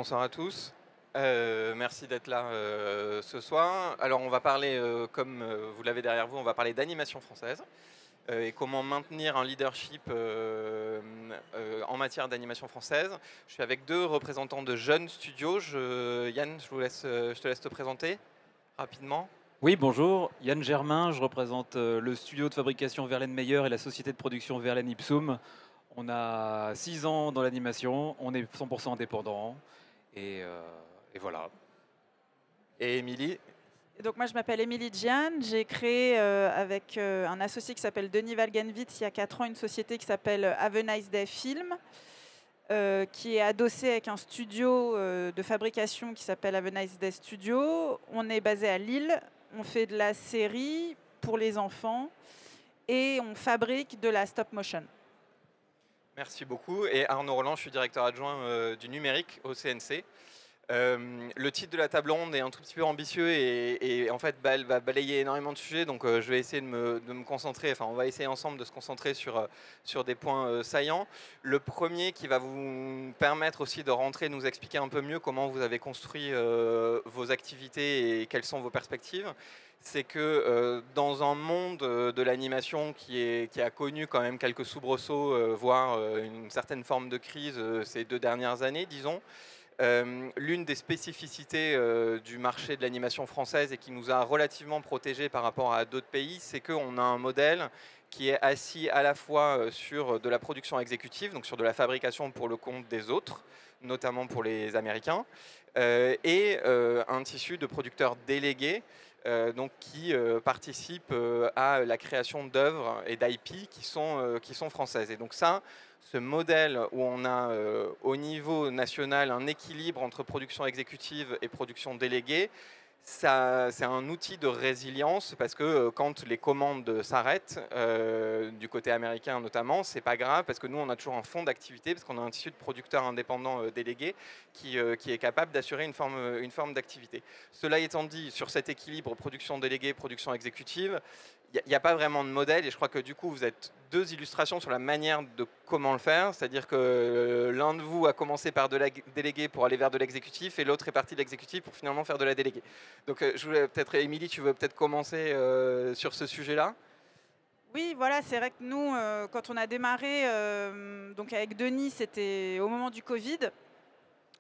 bonsoir à tous. Merci d'être là ce soir. Alors on va parler, comme vous l'avez derrière vous, on va parler d'animation française et comment maintenir un leadership en matière d'animation française. Je suis avec deux représentants de jeunes studios. Yann, je te laisse te présenter rapidement. Oui, bonjour, Yann Germain, je représente le studio de fabrication Verlaine Meyer et la société de production Verlaine Ipsum. On a 6 ans dans l'animation, on est 100% indépendant et voilà. Et Émilie. Et donc moi je m'appelle Émilie Gian, j'ai créé avec un associé qui s'appelle Denis Valgenwitz il y a 4 ans une société qui s'appelle Have a Nice Day Film, qui est adossée avec un studio de fabrication qui s'appelle Have a Nice Day Studio. On est basé à Lille, on fait de la série pour les enfants et on fabrique de la stop motion. Merci beaucoup. Et Arnaud Roland, je suis directeur adjoint du numérique au CNC. Le titre de la table ronde est un tout petit peu ambitieux et en fait elle va balayer énormément de sujets, donc je vais essayer de me concentrer, enfin on va essayer ensemble de se concentrer sur des points saillants. Le premier qui va vous permettre aussi de rentrer, nous expliquer un peu mieux comment vous avez construit vos activités et quelles sont vos perspectives, c'est que dans un monde de l'animation qui a connu quand même quelques soubresauts, voire une certaine forme de crise ces 2 dernières années, disons, l'une des spécificités du marché de l'animation française et qui nous a relativement protégés par rapport à d'autres pays, c'est qu'on a un modèle qui est assis à la fois sur de la production exécutive, donc sur de la fabrication pour le compte des autres, notamment pour les Américains, et un tissu de producteurs délégués, donc qui participent à la création d'œuvres et d'IP qui sont françaises. Et donc ça, ce modèle où on a au niveau national un équilibre entre production exécutive et production déléguée, c'est un outil de résilience parce que quand les commandes s'arrêtent, du côté américain notamment, c'est pas grave parce que nous on a toujours un fonds d'activité parce qu'on a un tissu de producteurs indépendants délégués qui est capable d'assurer une forme d'activité. Cela étant dit, sur cet équilibre production déléguée, production exécutive, il n'y a pas vraiment de modèle et je crois que du coup vous êtes deux illustrations sur la manière de comment le faire, c'est-à-dire que l'un de vous a commencé par de la déléguée pour aller vers de l'exécutif et l'autre est parti de l'exécutif pour finalement faire de la déléguée. Donc je voulais peut-être, Émilie, tu veux peut-être commencer sur ce sujet-là? Oui, voilà, c'est vrai que nous, quand on a démarré donc avec Denis, c'était au moment du Covid.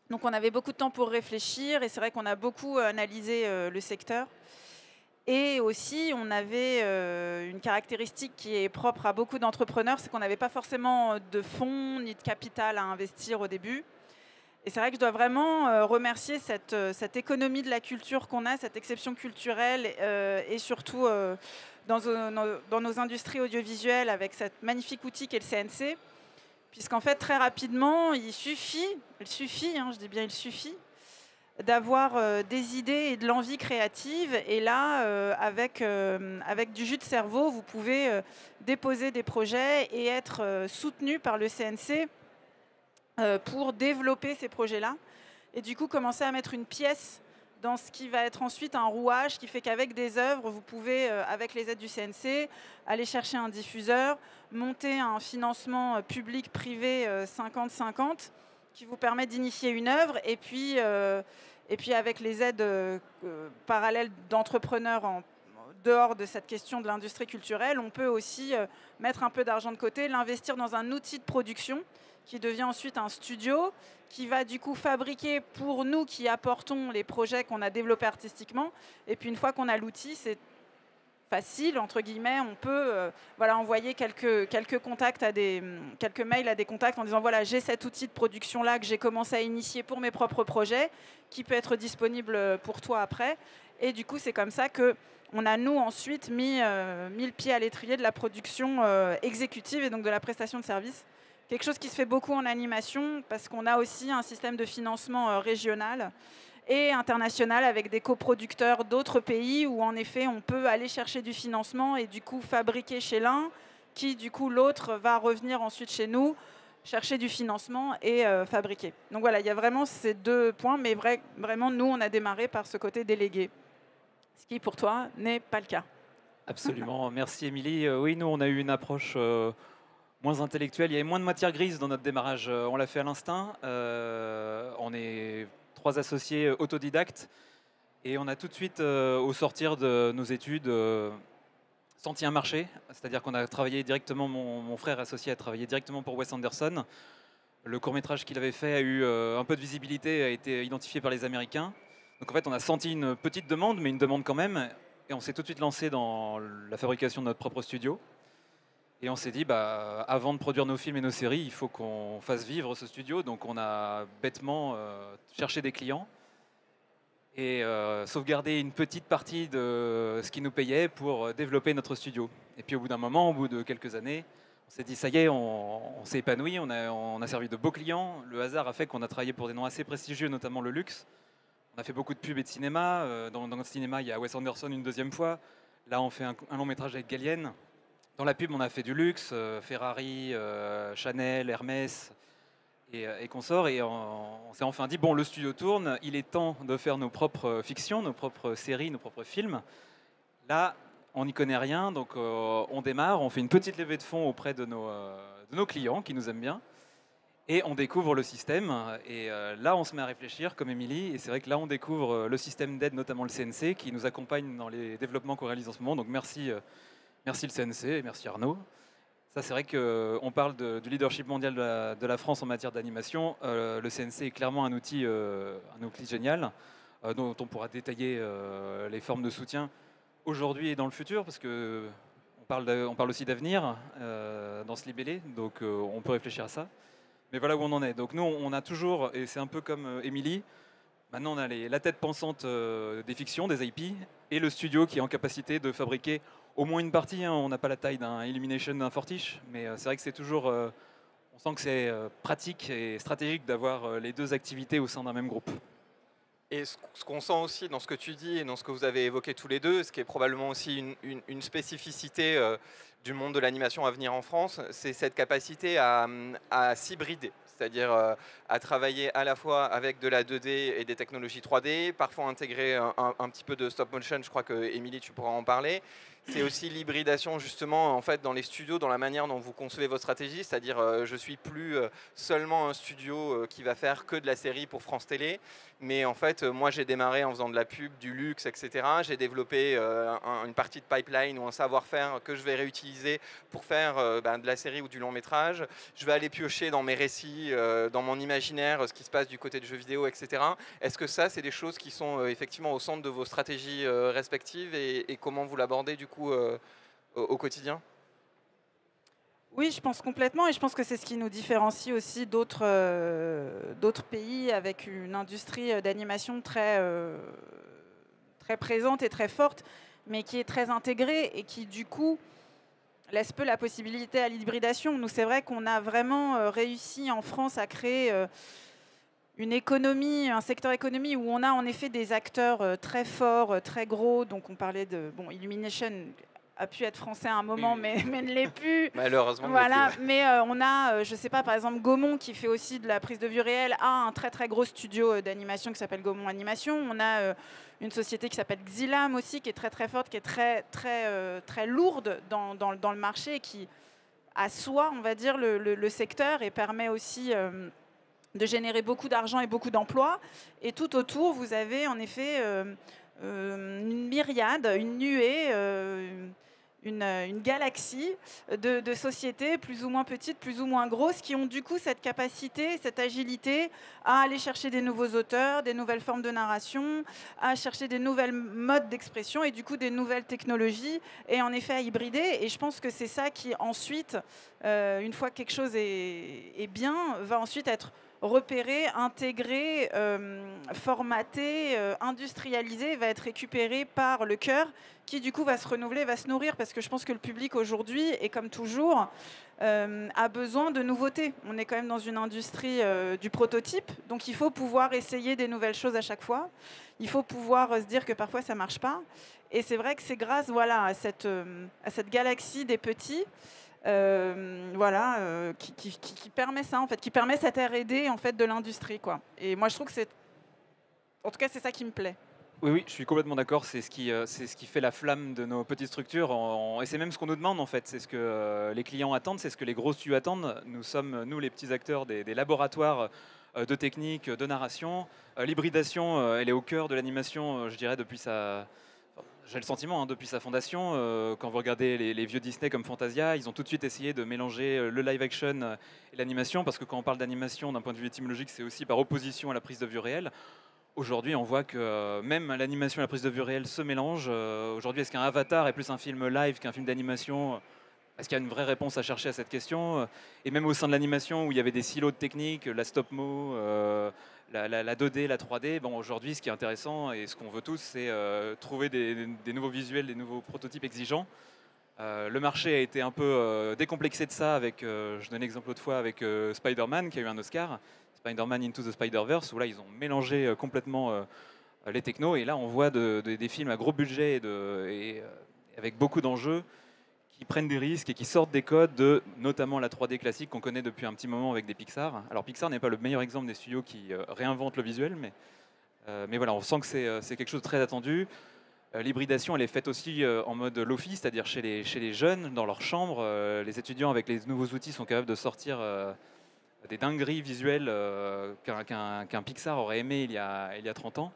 Donc on avait beaucoup de temps pour réfléchir et c'est vrai qu'on a beaucoup analysé le secteur. Et aussi, on avait une caractéristique qui est propre à beaucoup d'entrepreneurs, c'est qu'on n'avait pas forcément de fonds ni de capital à investir au début. Et c'est vrai que je dois vraiment remercier cette économie de la culture qu'on a, cette exception culturelle et surtout dans nos industries audiovisuelles avec cette magnifique outil qu'est le CNC. Puisqu'en fait, très rapidement, il suffit, hein, je dis bien il suffit, d'avoir des idées et de l'envie créative. Et là, avec du jus de cerveau, vous pouvez déposer des projets et être soutenu par le CNC pour développer ces projets-là. Et du coup, commencer à mettre une pièce dans ce qui va être ensuite un rouage qui fait qu'avec des œuvres, vous pouvez, avec les aides du CNC, aller chercher un diffuseur, monter un financement public-privé 50-50 qui vous permet d'initier une œuvre et puis avec les aides parallèles d'entrepreneurs en dehors de cette question de l'industrie culturelle, on peut aussi mettre un peu d'argent de côté, l'investir dans un outil de production qui devient ensuite un studio, qui va du coup fabriquer pour nous qui apportons les projets qu'on a développés artistiquement. Et puis une fois qu'on a l'outil, c'est facile, entre guillemets, on peut envoyer quelques contacts quelques mails à des contacts en disant voilà, j'ai cet outil de production là que j'ai commencé à initier pour mes propres projets, qui peut être disponible pour toi après. Et du coup, c'est comme ça que on a nous ensuite mis le pied à l'étrier de la production exécutive et donc de la prestation de services. Quelque chose qui se fait beaucoup en animation parce qu'on a aussi un système de financement régional et international avec des coproducteurs d'autres pays où en effet on peut aller chercher du financement et du coup fabriquer chez l'un qui du coup l'autre va revenir ensuite chez nous chercher du financement et fabriquer. Donc voilà, il y a vraiment ces deux points, mais vraiment nous on a démarré par ce côté délégué, ce qui pour toi n'est pas le cas. Absolument, merci Émilie. Oui, nous on a eu une approche moins intellectuel. Il y avait moins de matière grise dans notre démarrage. On l'a fait à l'instinct. On est 3 associés autodidactes. Et on a tout de suite, au sortir de nos études, senti un marché. C'est-à-dire qu'on a travaillé directement, mon frère associé a travaillé directement pour Wes Anderson. Le court-métrage qu'il avait fait a eu un peu de visibilité, a été identifié par les Américains. Donc en fait, on a senti une petite demande, mais une demande quand même. Et on s'est tout de suite lancé dans la fabrication de notre propre studio. Et on s'est dit, bah, avant de produire nos films et nos séries, il faut qu'on fasse vivre ce studio. Donc on a bêtement cherché des clients et sauvegarder une petite partie de ce qui nous payait pour développer notre studio. Et puis au bout d'un moment, au bout de quelques années, on s'est dit ça y est, on s'est épanoui, on a servi de beaux clients. Le hasard a fait qu'on a travaillé pour des noms assez prestigieux, notamment le luxe. On a fait beaucoup de pubs et de cinéma. Dans notre cinéma, il y a Wes Anderson une deuxième fois. Là, on fait un long métrage avec Gallienne. Dans la pub, on a fait du luxe, Ferrari, Chanel, Hermès et consorts. Et on s'est enfin dit, bon, le studio tourne, il est temps de faire nos propres fictions, nos propres séries, nos propres films. Là, on n'y connaît rien, donc on démarre, on fait une petite levée de fonds auprès de nos clients qui nous aiment bien. Et on découvre le système. Et là, on se met à réfléchir, comme Émilie. Et c'est vrai que là, on découvre le système d'aide, notamment le CNC, qui nous accompagne dans les développements qu'on réalise en ce moment. Donc merci le CNC et merci Arnaud. Ça, c'est vrai qu'on parle du leadership mondial de la France en matière d'animation. Le CNC est clairement un outil génial dont on pourra détailler les formes de soutien aujourd'hui et dans le futur, parce que on parle aussi d'avenir dans ce libellé, donc on peut réfléchir à ça. Mais voilà où on en est. Donc nous, on a toujours, et c'est un peu comme Émilie, maintenant on a la tête pensante des fictions, des IP, et le studio qui est en capacité de fabriquer au moins une partie. Hein. On n'a pas la taille d'un Illumination, d'un Fortiche, mais c'est vrai que c'est toujours, on sent que c'est pratique et stratégique d'avoir les deux activités au sein d'un même groupe. Et ce qu'on sent aussi dans ce que tu dis et dans ce que vous avez évoqué tous les deux, ce qui est probablement aussi une spécificité du monde de l'animation à venir en France, c'est cette capacité à s'hybrider, c'est-à-dire à travailler à la fois avec de la 2D et des technologies 3D, parfois intégrer un petit peu de stop motion, je crois que Émilie, tu pourras en parler. C'est aussi l'hybridation justement en fait dans les studios, dans la manière dont vous concevez votre stratégie, c'est-à-dire je suis plus seulement un studio qui va faire que de la série pour France Télé, mais en fait moi j'ai démarré en faisant de la pub, du luxe, etc. J'ai développé une partie de pipeline ou un savoir-faire que je vais réutiliser pour faire de la série ou du long métrage. Je vais aller piocher dans mes récits, dans mon imaginaire, ce qui se passe du côté du jeu vidéo, etc. Est-ce que ça, c'est des choses qui sont effectivement au centre de vos stratégies respectives et comment vous l'abordez du coup au quotidien? Oui, je pense complètement, et je pense que c'est ce qui nous différencie aussi d'autres pays avec une industrie d'animation très présente et très forte, mais qui est très intégrée et qui du coup laisse peu la possibilité à l'hybridation. Nous, c'est vrai qu'on a vraiment réussi en France à créer une économie, un secteur économie où on a en effet des acteurs très forts, très gros. Donc on parlait de Illumination a pu être français à un moment, Oui, oui. mais ne l'est plus. Malheureusement, Voilà, ouais. mais on a, je sais pas, par exemple Gaumont qui fait aussi de la prise de vue réelle, a un très très gros studio d'animation qui s'appelle Gaumont Animation. On a une société qui s'appelle Xilam aussi, qui est très très forte, qui est très lourde dans le marché, et qui assoit, on va dire, le secteur et permet aussi de générer beaucoup d'argent et beaucoup d'emplois. Et tout autour, vous avez en effet une myriade, une nuée, une galaxie de sociétés plus ou moins petites, plus ou moins grosses, qui ont du coup cette capacité, cette agilité à aller chercher des nouveaux auteurs, des nouvelles formes de narration, à chercher des nouvelles modes d'expression et du coup des nouvelles technologies, et en effet à hybrider. Et je pense que c'est ça qui ensuite, une fois que quelque chose est bien, va ensuite être repéré, intégré, formaté, industrialisé, va être récupéré par le cœur qui du coup va se renouveler, va se nourrir, parce que je pense que le public aujourd'hui, et comme toujours, a besoin de nouveautés. On est quand même dans une industrie du prototype, donc il faut pouvoir essayer des nouvelles choses à chaque fois. Il faut pouvoir se dire que parfois ça ne marche pas. Et c'est vrai que c'est grâce à cette galaxie des petits qui permet ça, en fait, qui permet cette R&D en fait, de l'industrie, quoi. Et moi, je trouve que en tout cas, c'est ça qui me plaît. Oui, oui, je suis complètement d'accord. C'est ce qui fait la flamme de nos petites structures. Et c'est même ce qu'on nous demande en fait. C'est ce que les clients attendent, c'est ce que les gros studios attendent. Nous sommes, nous, les petits acteurs des laboratoires de technique, de narration. L'hybridation, elle est au cœur de l'animation, je dirais, depuis sa. Enfin, j'ai le sentiment, hein, depuis sa fondation. Quand vous regardez les vieux Disney comme Fantasia, ils ont tout de suite essayé de mélanger le live action et l'animation, parce que quand on parle d'animation d'un point de vue étymologique, c'est aussi par opposition à la prise de vue réelle. Aujourd'hui, on voit que même l'animation et la prise de vue réelle se mélangent. Aujourd'hui, est-ce qu'un Avatar est plus un film live qu'un film d'animation? Est-ce qu'il y a une vraie réponse à chercher à cette question? Et même au sein de l'animation, où il y avait des silos de techniques, la stop-mo, la 2D, la 3D, bon, aujourd'hui, ce qui est intéressant et ce qu'on veut tous, c'est trouver des nouveaux visuels, des nouveaux prototypes exigeants. Le marché a été un peu décomplexé de ça avec, je donne l'exemple l'autre fois, avec Spider-Man qui a eu un Oscar, Spider-Man Into the Spider-Verse, où là ils ont mélangé complètement les technos, et là on voit des films à gros budget avec beaucoup d'enjeux qui prennent des risques et qui sortent des codes de notamment la 3D classique qu'on connaît depuis un petit moment avec des Pixar. Alors Pixar n'est pas le meilleur exemple des studios qui réinventent le visuel, mais voilà, on sent que c'est quelque chose de très attendu. L'hybridation, elle est faite aussi en mode lofi, c'est-à-dire chez les jeunes, dans leur chambre. Les étudiants, avec les nouveaux outils, sont capables de sortir des dingueries visuelles qu'un Pixar aurait aimé il y a 30 ans.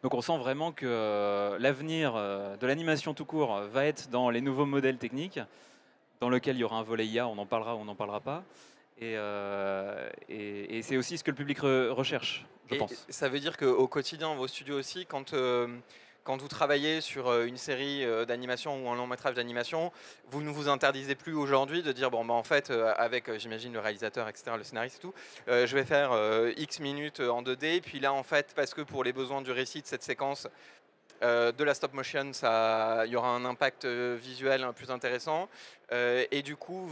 Donc on sent vraiment que l'avenir de l'animation tout court va être dans les nouveaux modèles techniques, dans lequel il y aura un volet IA, on en parlera ou on n'en parlera pas. Et c'est aussi ce que le public recherche, je pense. Ça veut dire qu'au quotidien, vos studios aussi, quand vous travaillez sur une série d'animation ou un long métrage d'animation, vous ne vous interdisez plus aujourd'hui de dire, bon, bah, en fait, avec, j'imagine, le réalisateur, etc., le scénariste et tout, je vais faire X minutes en 2D, puis là, en fait, parce que pour les besoins du récit de cette séquence, de la stop motion, il y aura un impact visuel plus intéressant. Et du coup,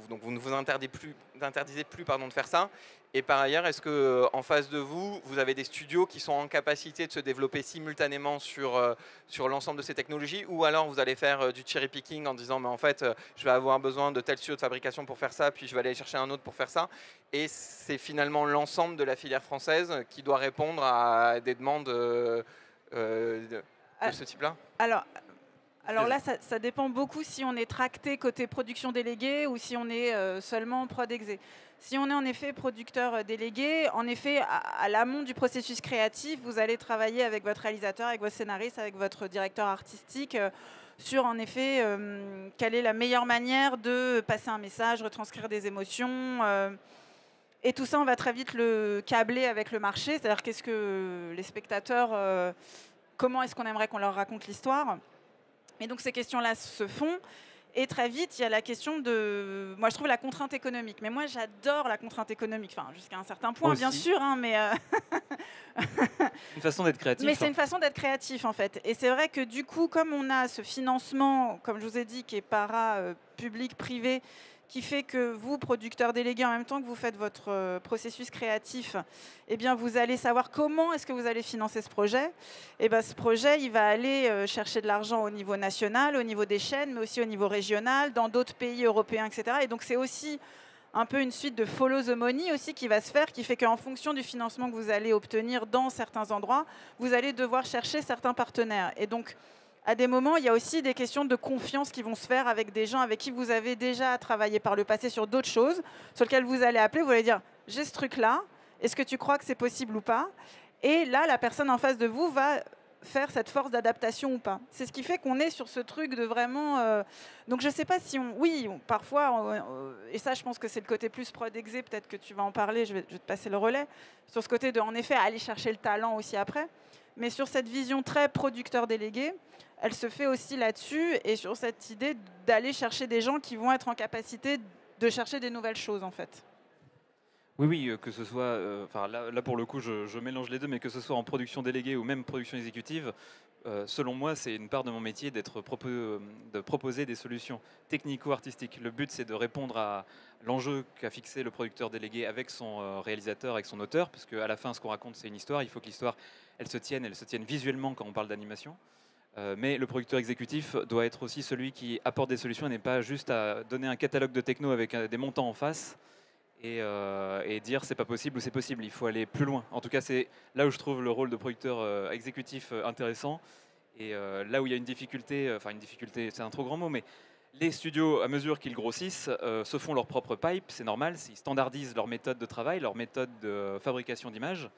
donc vous ne vous interdisez plus pardon, de faire ça. Et par ailleurs, est-ce que en face de vous, vous avez des studios qui sont en capacité de se développer simultanément sur l'ensemble de ces technologies, ou alors vous allez faire du cherry picking en disant, mais en fait, je vais avoir besoin de tel studio de fabrication pour faire ça, puis je vais aller chercher un autre pour faire ça. Et c'est finalement l'ensemble de la filière française qui doit répondre à des demandes de ce type-là? Alors là, ça dépend beaucoup si on est tracté côté production déléguée ou si on est seulement prod exé. Si on est en effet producteur délégué, en effet, à l'amont du processus créatif, vous allez travailler avec votre réalisateur, avec votre scénariste, avec votre directeur artistique sur, en effet, quelle est la meilleure manière de passer un message, retranscrire des émotions. Et tout ça, on va très vite le câbler avec le marché, c'est-à-dire qu'est-ce que les spectateurs, comment est-ce qu'on aimerait qu'on leur raconte l'histoire. Et donc ces questions-là se font. Et très vite, il y a la question de, moi je trouve la contrainte économique. Mais moi j'adore la contrainte économique, enfin jusqu'à un certain point bien sûr, hein, mais une façon d'être créatif. Mais c'est une façon d'être créatif en fait. Et c'est vrai que du coup, comme on a ce financement, comme je vous ai dit, qui est public-privé, qui fait que vous, producteurs délégués, en même temps que vous faites votre processus créatif, eh bien, vous allez savoir comment est-ce que vous allez financer ce projet. Et ben, ce projet, il va aller chercher de l'argent au niveau national, au niveau des chaînes, mais aussi au niveau régional, dans d'autres pays européens, etc. Et donc, c'est aussi un peu une suite de follow the money aussi qui va se faire, qui fait qu'en fonction du financement que vous allez obtenir dans certains endroits, vous allez devoir chercher certains partenaires. Et donc, à des moments, il y a aussi des questions de confiance qui vont se faire avec des gens avec qui vous avez déjà travaillé par le passé sur d'autres choses, sur lesquelles vous allez appeler, vous allez dire « j'ai ce truc-là, est-ce que tu crois que c'est possible ou pas ?» Et là, la personne en face de vous va faire cette force d'adaptation ou pas. C'est ce qui fait qu'on est sur ce truc de vraiment... Donc je ne sais pas si on... Oui, parfois, et ça je pense que c'est le côté plus prod exé, peut-être que tu vas en parler, je vais te passer le relais, sur ce côté de, en effet, aller chercher le talent aussi après. Mais sur cette vision très producteur délégué, elle se fait aussi là-dessus et sur cette idée d'aller chercher des gens qui vont être en capacité de chercher des nouvelles choses en fait. Oui, oui, que ce soit, là pour le coup je mélange les deux, mais que ce soit en production déléguée ou même production exécutive, selon moi c'est une part de mon métier de proposer des solutions technico-artistiques. Le but c'est de répondre à l'enjeu qu'a fixé le producteur délégué avec son réalisateur, avec son auteur, parce qu'à la fin ce qu'on raconte c'est une histoire, il faut que l'histoire elle se tienne visuellement quand on parle d'animation. Mais le producteur exécutif doit être aussi celui qui apporte des solutions et n'est pas juste à donner un catalogue de techno avec des montants en face et dire c'est pas possible ou c'est possible. Il faut aller plus loin. En tout cas, c'est là où je trouve le rôle de producteur exécutif intéressant. Et là où il y a une difficulté, enfin une difficulté, c'est un trop grand mot, mais les studios, à mesure qu'ils grossissent, se font leur propre pipe, c'est normal, ils standardisent leur méthode de travail, leur méthode de fabrication d'images,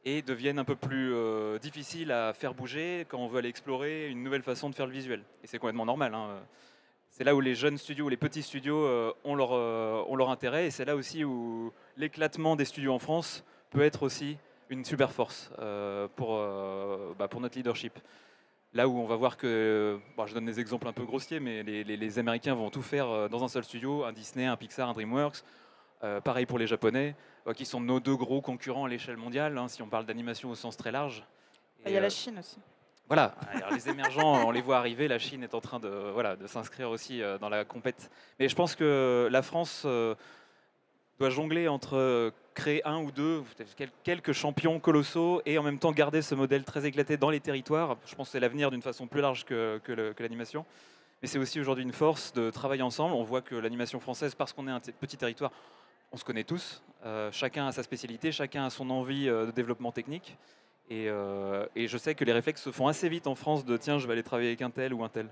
et deviennent un peu plus difficiles à faire bouger quand on veut aller explorer une nouvelle façon de faire le visuel. Et c'est complètement normal, hein. C'est là où les jeunes studios ou les petits studios ont leur intérêt, et c'est là aussi où l'éclatement des studios en France peut être aussi une super force pour notre leadership. Là où on va voir que, bon, je donne des exemples un peu grossiers, mais les Américains vont tout faire dans un seul studio, un Disney, un Pixar, un DreamWorks. Pareil pour les Japonais, qui sont nos deux gros concurrents à l'échelle mondiale, hein, si on parle d'animation au sens très large. Il y a la Chine aussi. Voilà, alors les émergents, on les voit arriver, la Chine est en train de s'inscrire aussi dans la compète. Mais je pense que la France doit jongler entre créer un ou deux, quelques champions colossaux et en même temps garder ce modèle très éclaté dans les territoires. Je pense que c'est l'avenir d'une façon plus large que l'animation. Mais c'est aussi aujourd'hui une force de travailler ensemble. On voit que l'animation française, parce qu'on est un petit territoire, on se connaît tous. Chacun a sa spécialité, chacun a son envie de développement technique. Et je sais que les réflexes se font assez vite en France de tiens, je vais aller travailler avec un tel ou un tel.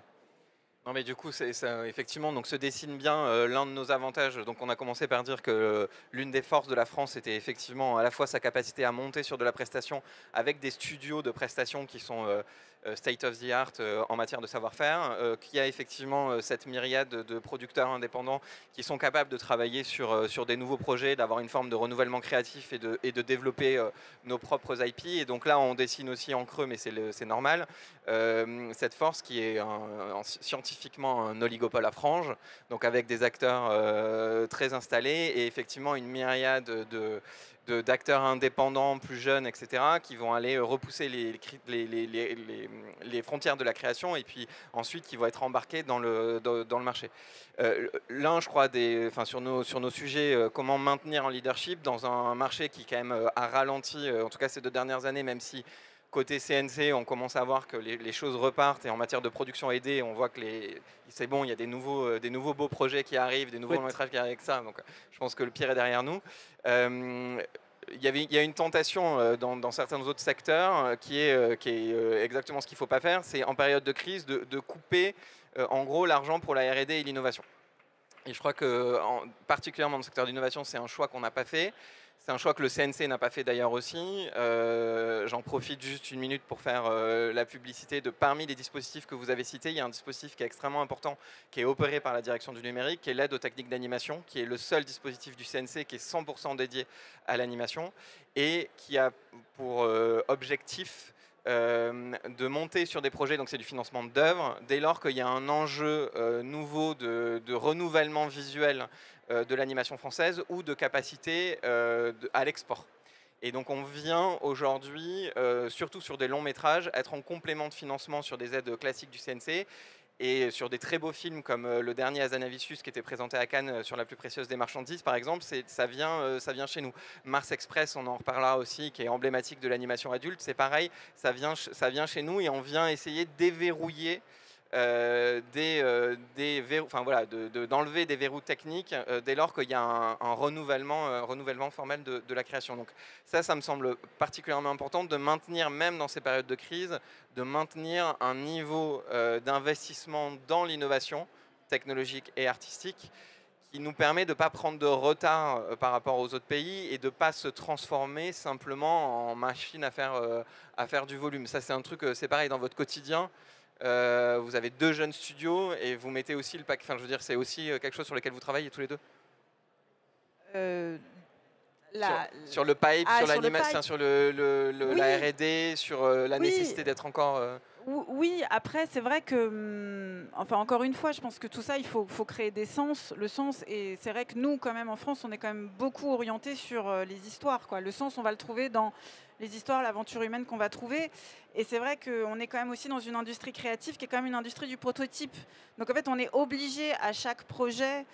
Non mais du coup, ça, effectivement, donc se dessine bien l'un de nos avantages. Donc on a commencé par dire que l'une des forces de la France était effectivement à la fois sa capacité à monter sur de la prestation avec des studios de prestation qui sont state of the art en matière de savoir-faire, qu'il y a effectivement cette myriade de producteurs indépendants qui sont capables de travailler sur des nouveaux projets, d'avoir une forme de renouvellement créatif et de développer nos propres IP. Et donc là, on dessine aussi en creux, mais c'est normal, cette force qui est scientifiquement un oligopole à franges, donc avec des acteurs très installés et effectivement une myriade d'acteurs indépendants, plus jeunes, etc., qui vont aller repousser les frontières de la création et puis ensuite qui vont être embarqués dans le marché. L'un, je crois, sur nos sujets, comment maintenir un leadership dans un marché qui quand même a ralenti, en tout cas ces 2 dernières années, même si côté CNC, on commence à voir que les choses repartent et en matière de production aidée, on voit que c'est bon, il y a des nouveaux beaux projets qui arrivent, des nouveaux métrages qui arrivent avec ça. Donc je pense que le pire est derrière nous. Il y a une tentation dans certains autres secteurs qui est exactement ce qu'il ne faut pas faire, c'est en période de crise de couper en gros l'argent pour la R&D et l'innovation. Et je crois que particulièrement dans le secteur d'innovation, c'est un choix qu'on n'a pas fait. C'est un choix que le CNC n'a pas fait d'ailleurs aussi. J'en profite juste une minute pour faire la publicité de parmi les dispositifs que vous avez cités, il y a un dispositif qui est extrêmement important, qui est opéré par la direction du numérique, qui est l'aide aux techniques d'animation, qui est le seul dispositif du CNC qui est 100% dédié à l'animation et qui a pour objectif de monter sur des projets, donc c'est du financement d'œuvres, dès lors qu'il y a un enjeu nouveau de renouvellement visuel de l'animation française ou de capacité à l'export. Et donc on vient aujourd'hui, surtout sur des longs métrages, être en complément de financement sur des aides classiques du CNC et sur des très beaux films comme le dernier Azanavicius qui était présenté à Cannes sur la plus précieuse des marchandises par exemple, ça vient chez nous. Mars Express, on en reparlera aussi, qui est emblématique de l'animation adulte, c'est pareil, ça vient chez nous et on vient essayer de déverrouiller d'enlever des verrous techniques dès lors qu'il y a un renouvellement formel de la création. Donc ça me semble particulièrement important de maintenir, même dans ces périodes de crise, de maintenir un niveau d'investissement dans l'innovation technologique et artistique qui nous permet de ne pas prendre de retard par rapport aux autres pays et de ne pas se transformer simplement en machine à faire du volume. Ça, c'est un truc, c'est pareil dans votre quotidien. Vous avez 2 jeunes studios et vous mettez aussi le pack. Enfin, je veux dire, c'est aussi quelque chose sur lequel vous travaillez tous les deux. Sur le pipe, sur l'animation, sur oui. La R&D, sur la nécessité d'être encore. Oui, après, c'est vrai que, enfin, encore une fois, je pense que tout ça, il faut créer des sens, le sens. Et c'est vrai que nous, quand même, en France, on est quand même beaucoup orienté sur les histoires, quoi. Le sens, on va le trouver dans les histoires, l'aventure humaine qu'on va trouver. Et c'est vrai qu'on est quand même aussi dans une industrie créative qui est quand même une industrie du prototype. Donc, en fait, on est obligé à chaque projet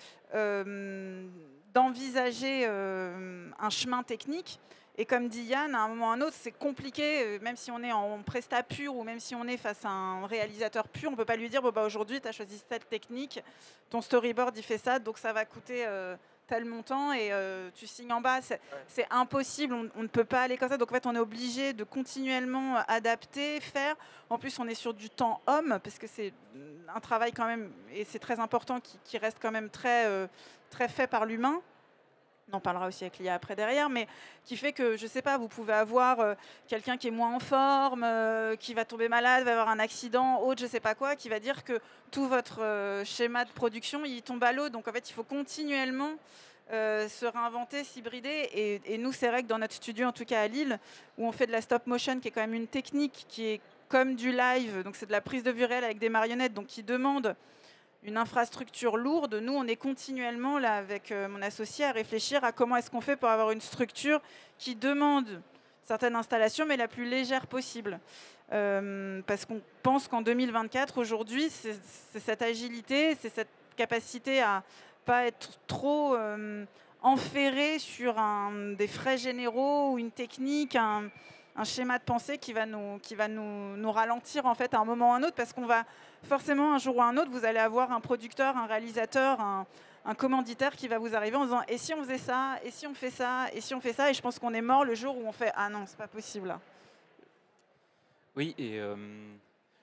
d'envisager un chemin technique. Et comme dit Yann, à un moment ou à un autre, c'est compliqué, même si on est en presta pur ou même si on est face à un réalisateur pur, on ne peut pas lui dire bon, bah, aujourd'hui, tu as choisi cette technique, ton storyboard, il fait ça, donc ça va coûter tel montant et tu signes en bas. C'est impossible, on ne peut pas aller comme ça. Donc en fait, on est obligé de continuellement adapter, faire. En plus, on est sur du temps homme, parce que c'est un travail quand même, et c'est très important, qui reste quand même très fait par l'humain. On en parlera aussi avec l'IA après derrière, mais qui fait que, je ne sais pas, vous pouvez avoir quelqu'un qui est moins en forme, qui va tomber malade, va avoir un accident, autre, je ne sais pas quoi, qui va dire que tout votre schéma de production, il tombe à l'eau. Donc en fait, il faut continuellement se réinventer, s'hybrider. Et nous, c'est vrai que dans notre studio, en tout cas à Lille, où on fait de la stop motion, qui est quand même une technique qui est comme du live, donc c'est de la prise de vue réelle avec des marionnettes, donc qui demande une infrastructure lourde. Nous, on est continuellement, là, avec mon associé, à réfléchir à comment est-ce qu'on fait pour avoir une structure qui demande certaines installations, mais la plus légère possible. Parce qu'on pense qu'en 2024, aujourd'hui, c'est cette agilité, c'est cette capacité à pas être trop enferré sur des frais généraux ou une technique, un schéma de pensée qui va nous ralentir en fait à un moment ou à un autre, parce qu'on va forcément un jour ou un autre, vous allez avoir un producteur, un réalisateur, un commanditaire qui va vous arriver en disant et si on faisait ça, et si on fait ça, et si on fait ça, et je pense qu'on est mort le jour où on fait ah non, c'est pas possible là. Oui, et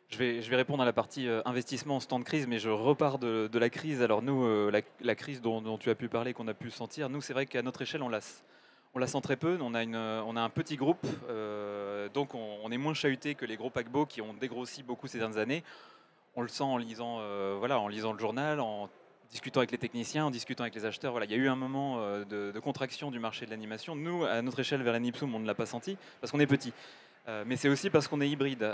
je vais répondre à la partie investissement en temps de crise, mais je repars de la crise. Alors nous, la crise dont tu as pu parler, qu'on a pu sentir, nous c'est vrai qu'à notre échelle on la sent très peu. On a un petit groupe, donc on est moins chahuté que les gros paquebots qui ont dégrossi beaucoup ces dernières années. On le sent en lisant, en lisant le journal, en discutant avec les techniciens, en discutant avec les acheteurs. Voilà, il y a eu un moment de contraction du marché de l'animation. Nous, à notre échelle, vers l'Anipsum, on ne l'a pas senti parce qu'on est petit. Mais c'est aussi parce qu'on est hybride,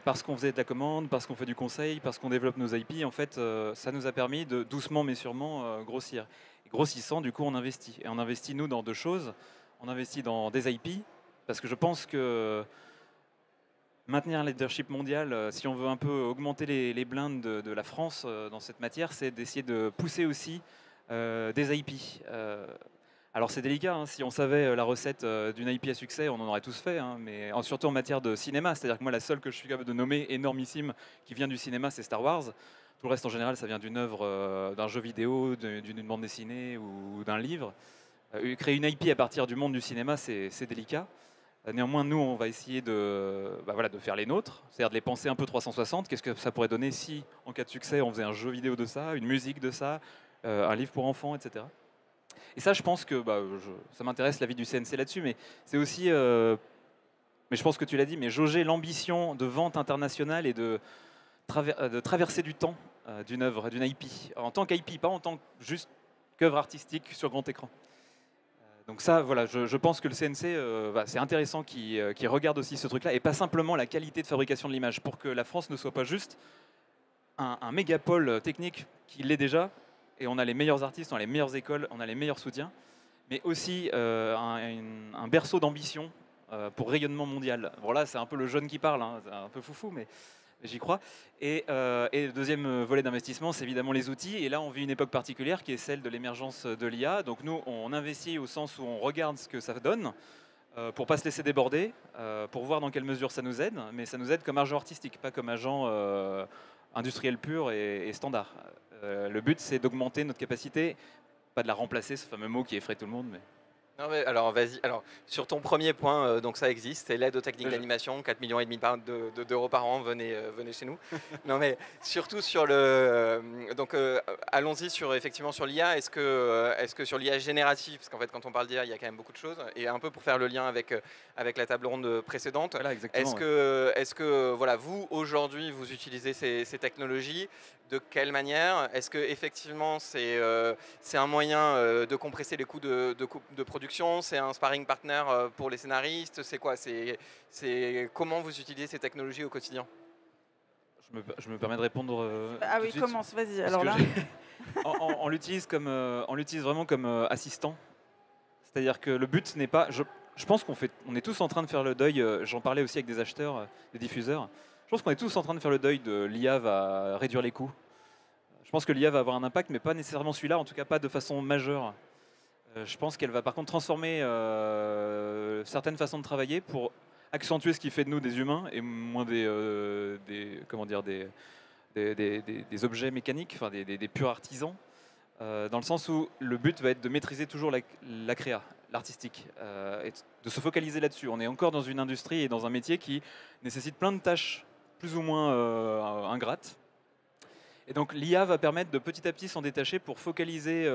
parce qu'on faisait de la commande, parce qu'on fait du conseil, parce qu'on développe nos IP. En fait, ça nous a permis de doucement mais sûrement grossir. Et grossissant, du coup, on investit. Et on investit, nous, dans deux choses. On investit dans des IP, parce que je pense que maintenir un leadership mondial, si on veut un peu augmenter les blindes de la France dans cette matière, c'est d'essayer de pousser aussi des IP. Alors c'est délicat, hein, si on savait la recette d'une IP à succès, on en aurait tous fait, hein, mais surtout en matière de cinéma, c'est-à-dire que moi la seule que je suis capable de nommer énormissime qui vient du cinéma, c'est Star Wars. Tout le reste en général, ça vient d'une œuvre, d'un jeu vidéo, d'une bande dessinée ou d'un livre. Créer une IP à partir du monde du cinéma, c'est délicat. Néanmoins, nous, on va essayer de faire les nôtres, c'est-à-dire de les penser un peu 360. Qu'est-ce que ça pourrait donner si, en cas de succès, on faisait un jeu vidéo de ça, une musique de ça, un livre pour enfants, etc. Et ça, je pense que ça m'intéresse l'avis du CNC là-dessus, mais c'est aussi, mais je pense que tu l'as dit, mais jauger l'ambition de vente internationale et de traverser du temps d'une œuvre, d'une IP, en tant qu'IP, pas en tant que juste qu'œuvre artistique sur grand écran. Donc ça, voilà, je pense que le CNC, c'est intéressant qu'il regarde aussi ce truc-là, et pas simplement la qualité de fabrication de l'image, pour que la France ne soit pas juste un mégapôle technique qui l'est déjà, et on a les meilleurs artistes, on a les meilleures écoles, on a les meilleurs soutiens, mais aussi un berceau d'ambition pour rayonnement mondial. Voilà, c'est un peu le jeune qui parle, hein, c'est un peu foufou, mais j'y crois. Et le deuxième volet d'investissement, c'est évidemment les outils. Et là, on vit une époque particulière qui est celle de l'émergence de l'IA. Donc nous, on investit au sens où on regarde ce que ça donne pour ne pas se laisser déborder, pour voir dans quelle mesure ça nous aide. Mais ça nous aide comme agent artistique, pas comme agent industriel pur et standard. Le but, c'est d'augmenter notre capacité, pas de la remplacer, ce fameux mot qui effraie tout le monde. Mais... Non mais alors vas-y. Alors sur ton premier point, donc ça existe, c'est l'aide aux techniques d'animation, 4,5 millions d'euros par an, venez chez nous. Non mais surtout sur le, donc allons-y sur effectivement sur l'IA. Est-ce que sur l'IA générative, parce qu'en fait quand on parle d'IA, il y a quand même beaucoup de choses, et un peu pour faire le lien avec la table ronde précédente. Voilà, exactement. Est-ce que voilà, vous aujourd'hui vous utilisez ces technologies? De quelle manière? Est-ce que effectivement c'est un moyen de compresser les coûts de production? C'est un sparring partner pour les scénaristes? C'est quoi? C'est comment vous utilisez ces technologies au quotidien? Je me permets de répondre. Ah oui, commence, vas-y. Alors là, on l'utilise vraiment comme assistant. C'est-à-dire que le but n'est pas. Je pense on est tous en train de faire le deuil. J'en parlais aussi avec des acheteurs, des diffuseurs. Je pense qu'on est tous en train de faire le deuil de l'IA va réduire les coûts. Je pense que l'IA va avoir un impact, mais pas nécessairement celui-là, en tout cas pas de façon majeure. Je pense qu'elle va par contre transformer certaines façons de travailler pour accentuer ce qui fait de nous des humains et moins des objets mécaniques, enfin des purs artisans. dans le sens où le but va être de maîtriser toujours la créa, l'artistique, et de se focaliser là-dessus. On est encore dans une industrie et dans un métier qui nécessite plein de tâches plus ou moins ingrates. Et donc l'IA va permettre de petit à petit s'en détacher pour focaliser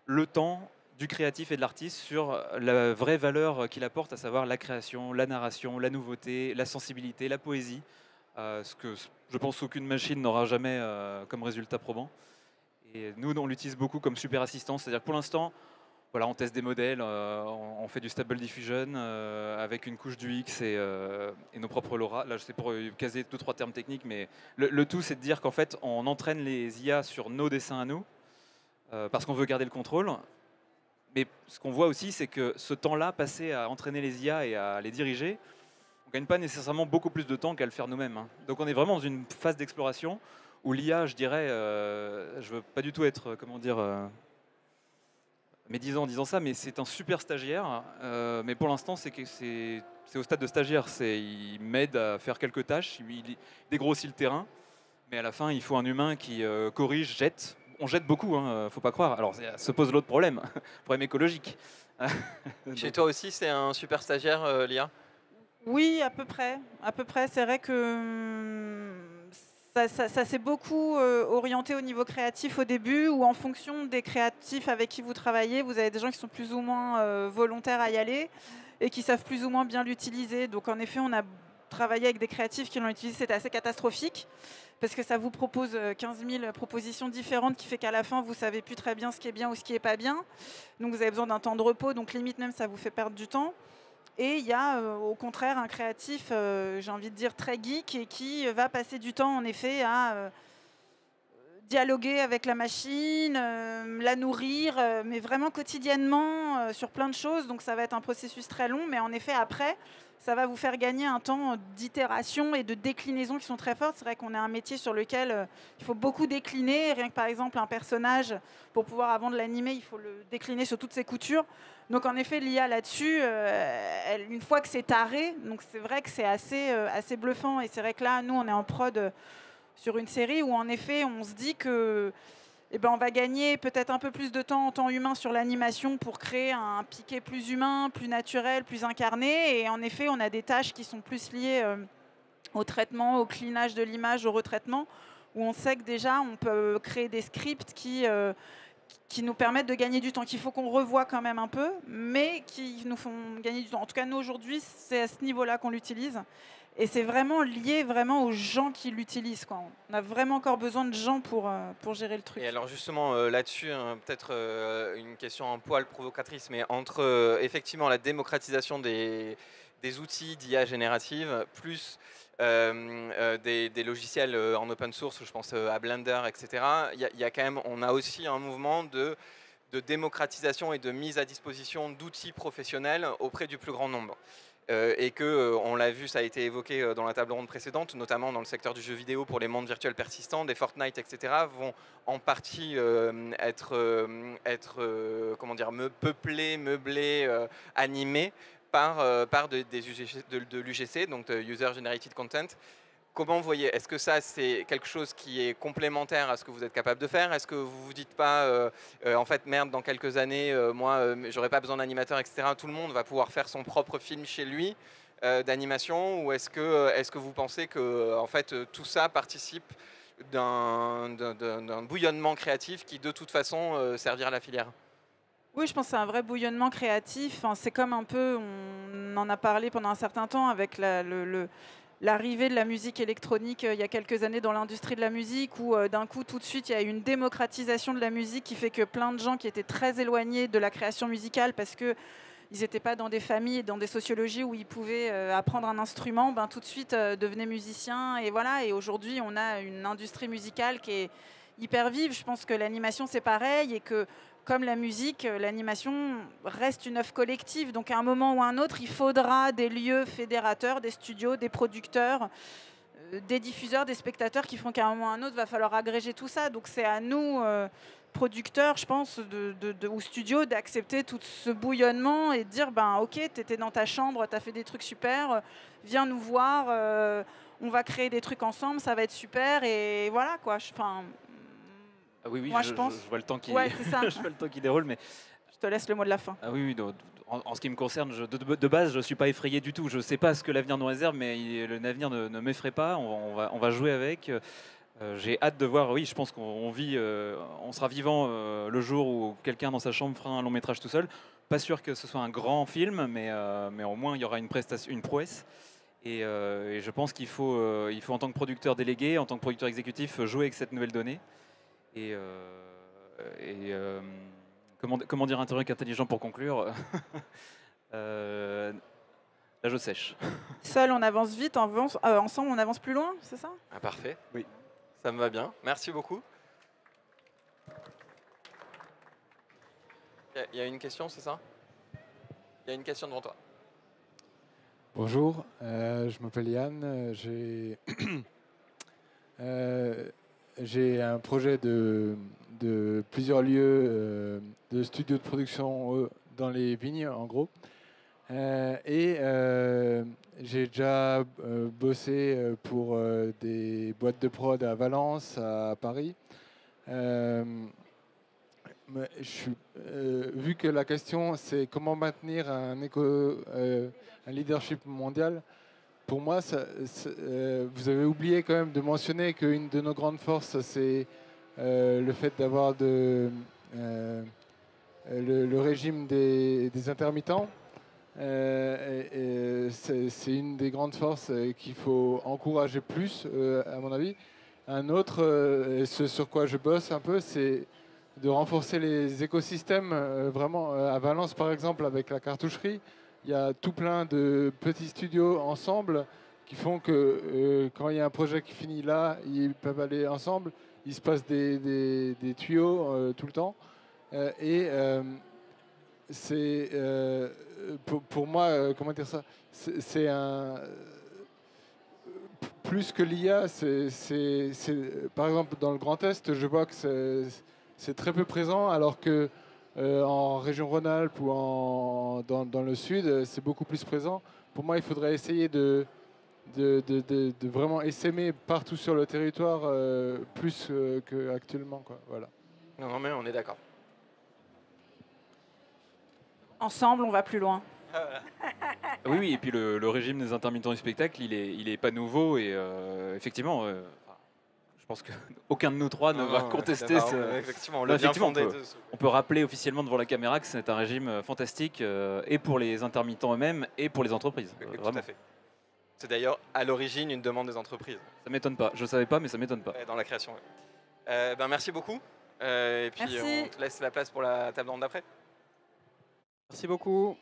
le temps du créatif et de l'artiste sur la vraie valeur qu'il apporte, à savoir la création, la narration, la nouveauté, la sensibilité, la poésie, ce que je pense qu'aucune machine n'aura jamais comme résultat probant. Et nous, on l'utilise beaucoup comme super assistant, c'est-à-dire que pour l'instant, voilà, on teste des modèles, on fait du stable diffusion avec une couche du X et nos propres LoRa. Là, c'est pour caser 2-3 termes techniques, mais le tout, c'est de dire qu'en fait, on entraîne les IA sur nos dessins à nous, parce qu'on veut garder le contrôle. Mais ce qu'on voit aussi, c'est que ce temps-là, passé à entraîner les IA et à les diriger, on ne gagne pas nécessairement beaucoup plus de temps qu'à le faire nous-mêmes. Hein. Donc on est vraiment dans une phase d'exploration où l'IA, je dirais, je ne veux pas du tout être, comment dire, médisant en disant ça, mais c'est un super stagiaire. Mais pour l'instant, c'est au stade de stagiaire. Il m'aide à faire quelques tâches, il dégrossit le terrain, mais à la fin, il faut un humain qui corrige, jette. On jette beaucoup, hein, faut pas croire. Alors, se pose l'autre problème, problème écologique. Chez toi aussi, c'est un super stagiaire, l'IA? Oui, à peu près. À peu près. C'est vrai que ça s'est beaucoup orienté au niveau créatif au début, ou en fonction des créatifs avec qui vous travaillez, vous avez des gens qui sont plus ou moins volontaires à y aller et qui savent plus ou moins bien l'utiliser. Donc en effet, on a travaillé avec des créatifs qui l'ont utilisé, c'était assez catastrophique, parce que ça vous propose 15 000 propositions différentes, qui fait qu'à la fin, vous savez plus très bien ce qui est bien ou ce qui n'est pas bien. Donc vous avez besoin d'un temps de repos, donc limite même, ça vous fait perdre du temps. Et il y a au contraire un créatif, j'ai envie de dire très geek, et qui va passer du temps en effet à dialoguer avec la machine, la nourrir, mais vraiment quotidiennement sur plein de choses. Donc ça va être un processus très long, mais en effet après, ça va vous faire gagner un temps d'itération et de déclinaison qui sont très fortes. C'est vrai qu'on a un métier sur lequel il faut beaucoup décliner. Rien que par exemple un personnage, pour pouvoir avant de l'animer, il faut le décliner sur toutes ses coutures. Donc en effet, l'IA là-dessus, une fois que c'est taré, donc c'est vrai que c'est assez bluffant. Et c'est vrai que là, nous, on est en prod sur une série où en effet, on se dit que on va gagner peut-être un peu plus de temps en temps humain sur l'animation pour créer un piqué plus humain, plus naturel, plus incarné. Et en effet, on a des tâches qui sont plus liées au traitement, au clinage de l'image, au retraitement, où on sait que déjà, on peut créer des scripts qui nous permettent de gagner du temps, qu'il faut qu'on revoie quand même un peu, mais qui nous font gagner du temps. En tout cas, nous, aujourd'hui, c'est à ce niveau-là qu'on l'utilise. Et c'est vraiment lié vraiment aux gens qui l'utilisent, quoi. On a vraiment encore besoin de gens pour gérer le truc. Et alors justement là-dessus, hein, peut-être une question un poil provocatrice, mais entre effectivement la démocratisation des outils d'IA générative, plus des logiciels en open source, je pense à Blender, etc., il y a quand même, on a aussi un mouvement de démocratisation et de mise à disposition d'outils professionnels auprès du plus grand nombre. Et que, on l'a vu, ça a été évoqué dans la table ronde précédente, notamment dans le secteur du jeu vidéo pour les mondes virtuels persistants, des Fortnite, etc., vont en partie être comment dire, peuplés, meublés, animés par des UGC, de l'UGC, donc de User Generated Content. Comment vous voyez? Est-ce que ça, c'est quelque chose qui est complémentaire à ce que vous êtes capable de faire? Est-ce que vous vous dites pas, en fait, merde, dans quelques années, moi, j'aurai pas besoin d'animateur, etc. Tout le monde va pouvoir faire son propre film chez lui d'animation? Ou est-ce que vous pensez que, en fait, tout ça participe d'un bouillonnement créatif qui, de toute façon, servira la filière? Oui, je pense que c'est un vrai bouillonnement créatif. Enfin, c'est comme un peu, on en a parlé pendant un certain temps avec l'arrivée de la musique électronique il y a quelques années dans l'industrie de la musique, où d'un coup, tout de suite, il y a eu une démocratisation de la musique qui fait que plein de gens qui étaient très éloignés de la création musicale parce qu'ils n'étaient pas dans des familles et dans des sociologies où ils pouvaient apprendre un instrument, tout de suite devenaient musiciens. Et voilà, et aujourd'hui, on a une industrie musicale qui est hyper vive. Je pense que l'animation, c'est pareil, et que comme la musique, l'animation reste une œuvre collective. Donc à un moment ou à un autre, il faudra des lieux fédérateurs, des studios, des producteurs, des diffuseurs, des spectateurs qui font qu'à un moment ou à un autre, il va falloir agréger tout ça. Donc c'est à nous, producteurs, je pense, ou studios, d'accepter tout ce bouillonnement et de dire, ok, tu étais dans ta chambre, tu as fait des trucs super, viens nous voir, on va créer des trucs ensemble, ça va être super. Et voilà, quoi. Ah oui, Moi, je pense. je vois le temps qui, Ouais, c'est ça. je vois le temps qui déroule, mais Je te laisse le mot de la fin. ah oui, oui, en ce qui me concerne, de base, je ne suis pas effrayé du tout. Je ne sais pas ce que l'avenir nous réserve, mais l'avenir ne m'effraie pas. On va jouer avec. J'ai hâte de voir. Oui, je pense qu'on vit, on sera vivant le jour où quelqu'un dans sa chambre fera un long métrage tout seul. Pas sûr que ce soit un grand film, mais au moins il y aura une prestation, une prouesse. Et je pense il faut en tant que producteur délégué, en tant que producteur exécutif, jouer avec cette nouvelle donnée. Et, et, euh, comment dire un truc intelligent pour conclure Là, je sèche. Seul, on avance vite. Ensemble, on avance plus loin, c'est ça? Ah, parfait. Oui. Ça me va bien. Merci beaucoup. Il y a une question, c'est ça? Il y a une question devant toi. Bonjour, je m'appelle Yann. J'ai un projet de plusieurs lieux de studios de production dans les vignes, en gros. J'ai déjà bossé pour des boîtes de prod à Valence, à Paris. Vu que la question c'est comment maintenir un leadership mondial, pour moi, vous avez oublié quand même de mentionner qu'une de nos grandes forces, c'est le fait d'avoir le régime des intermittents. C'est une des grandes forces qu'il faut encourager plus, à mon avis. Un autre, ce sur quoi je bosse un peu, c'est de renforcer les écosystèmes. Vraiment, à Valence, par exemple, avec la cartoucherie, il y a tout plein de petits studios ensemble qui font que quand il y a un projet qui finit là, ils peuvent aller ensemble. Il se passe des tuyaux tout le temps. C'est pour moi, comment dire ça, c'est un plus que l'IA. Par exemple, dans le Grand Est, je vois que c'est très peu présent, alors que en région Rhône-Alpes ou dans le Sud, c'est beaucoup plus présent. Pour moi, il faudrait essayer de vraiment essaimer partout sur le territoire, plus qu'actuellement, quoi. Voilà. Non, mais on est d'accord. Ensemble, on va plus loin. Oui, oui, et puis le régime des intermittents du spectacle, il est pas nouveau et effectivement, je pense qu'aucun de nous trois ne va contester Effectivement, on Non, l'a bien effectivement, fondé. on peut rappeler officiellement devant la caméra que c'est un régime fantastique et pour les intermittents eux-mêmes et pour les entreprises. Tout Vraiment. à fait. C'est d'ailleurs à l'origine une demande des entreprises. Ça m'étonne pas. Je savais pas, mais ça m'étonne pas. Dans la création. Ouais. Merci beaucoup. Et puis Merci. on te laisse la place pour la table ronde d'après. Merci beaucoup.